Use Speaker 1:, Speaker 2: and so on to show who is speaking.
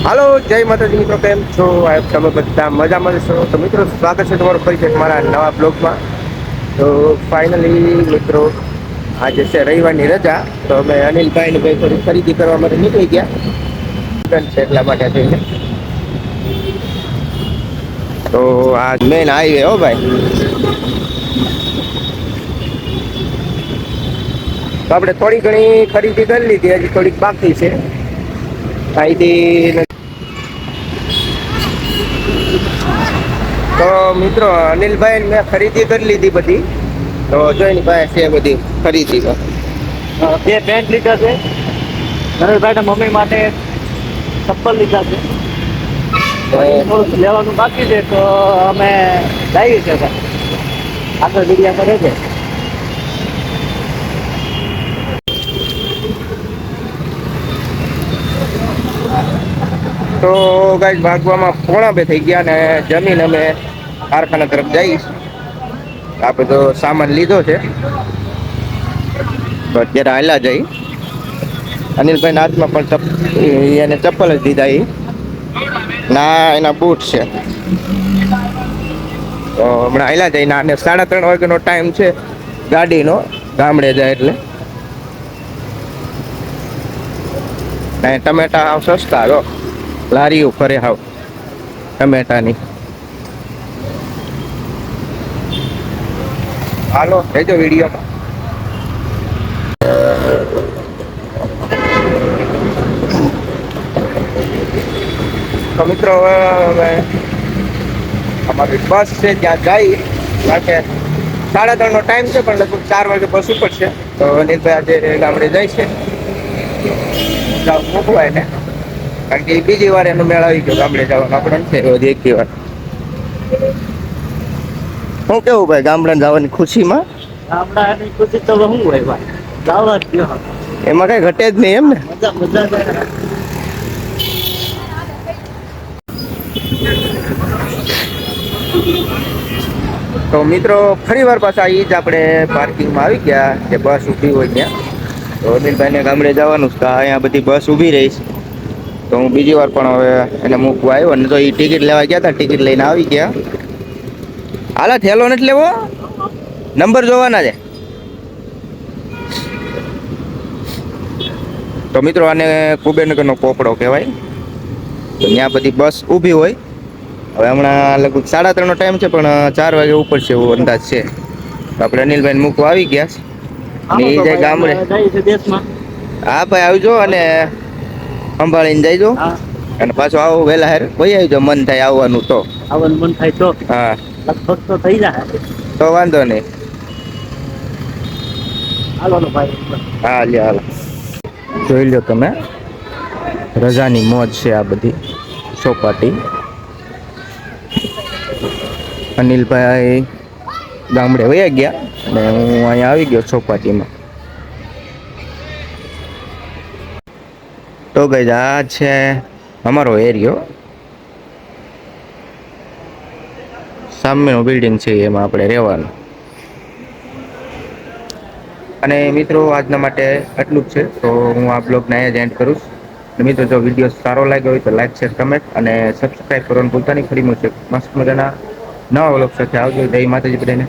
Speaker 1: હાલો, જય માતાજી મિત્રો. કેમ છો? તમે બધા મજામાં છો? તો મિત્રો, સ્વાગત છે તમારું ફરી એક મારા નવા બ્લોગમાં. તો ફાઇનલી મિત્રો, આજે છે રવિવારની રજા. તો અમે અનિલભાઈ ને ભાઈ થોડી ખરીદી કરવા માટે નીકળી ગયા છે, એટલા માટે થઈને. તો આ મેન હાઈવે હો ભાઈ. તો આપણે થોડી ઘણી ખરીદી કરી લીધી, હજી થોડીક બાકી છે. અહીંથી તો મિત્રો, અનિલભાઈ મેં ખરીદી કરી લીધી બધી. તો જોઈની પાસે છે બધી ખરીદી.
Speaker 2: બે પેન્ટ લીધા છે. નરેશભાઈ મમ્મી માટે ચપ્પલ લીધા છે. થોડું લેવાનું બાકી છે, તો અમે જઈએ છીએ આગળ વિડીયા કરે છે.
Speaker 1: તો ગાઈસ, ભાગવામાં 1:30 થઈ ગયા ને જમીન અમે કારખાના તરફ જઈશ. આપણે તો સામાન લીધો છે, તો અત્યારે હાલ્યા જઈ. અનિલભાઈ હાથમાં પણ એને ચપ્પલ જ દીધા. ના, એના બૂટ છે. તો હમણાં હાલ્યા જઈને અને 3:30 વાગ્યાનો ટાઈમ છે ગાડીનો, ગામડે જાય એટલે. ટમેટા હાવ સસ્તા હો, લારીઓ ફરે હાવ ટમેટાની. હાલો, રહેજો વિડીયોમાં. તો મિત્રો, હવે અમારી બસ છે ત્યાં જઈ. કારણ કે 3:30નો ટાઈમ છે, પણ લગભગ 4 વાગે બસ ઉપડશે. તો અનિલભાઈ આજે ગામડે જાય છે, મૂકવાય ને. કારણ કે બીજી વાર એનો મેળ આવી ગયો ગામડે જવાનો. આપણે છે રોજ એક વાર. શું કેવું ભાઈ, ગામડે જવાની ખુશીમાં?
Speaker 2: ગામડાની ખુશી તો શું હોય ભાઈ, જવા જ દો.
Speaker 1: એમાં કઈ ઘટે જ નહીં એમ ને.
Speaker 2: મજા.
Speaker 1: તો મિત્રો, ફરી વાર પાછા એ જ આપણે પાર્કિંગમાં આવી ગયા, જે બસ ઊભી હોય ત્યાં. તો અનિલભાઈને ગામડે જવાનું છે, અહીંયા બધી બસ ઊભી રહીશ. તો હું બીજી વાર પણ હવે એને મૂકવા આવ્યો. અને તો એ ટિકિટ લેવા ગયા હતા, ટિકિટ લઈને આવી ગયા. હાલા, થેલો નથી લેવો, નંબર જોવાના છે. તો મિત્રો, આને કુબેરનગરનો પોપડો કહેવાય. તો ત્યાં બધી બસ ઊભી હોય. હવે હમણાં લગભગ 3:30નો ટાઈમ છે, પણ 4 વાગે ઉપર છે એવો અંદાજ છે. તો આપણે અનિલભાઈને મૂકવા આવી ગયા ને એ જાય ગામડે. હા ભાઈ, આવજો અને સંભાળીને જઈજો. અને પાછો આવો વહેલા હેર ભાઈ આવજો, મન થાય આવવાનું તો.
Speaker 2: આવવાનું મન થાય તો? હા, લગભગ તો થઈ જાય.
Speaker 1: તો વાંધો નહીં.
Speaker 2: હાલો ભાઈ.
Speaker 1: હા, હાલો. જોઈ લો તમે, રજાની મોજ છે આ બધી ચોપાટી. અનિલભાઈ ગામડે વયા ગયા અને હું અહીંયા આવી ગયો ચોપાટીમાં. તો ગઈ આ છે અમારો એરિયો. સામેનું બિલ્ડિંગ છે, એમાં આપણે રહેવાનું. અને મિત્રો, આજના માટે આટલું જ છે. તો હું આ બ્લોગને અહીંયા જ એન્ડ કરું છું. મિત્રો, જો વિડીયો સારો લાગ્યો હોય તો લાઈક, શેર, કમેન્ટ અને સબસ્ક્રાઈબ કરવાનું ભૂલતા નહીં. ફરી મળશે મસ્ત મજાના નવા વ્લોગ સાથે. આવજો. જય માતાજી બધાને.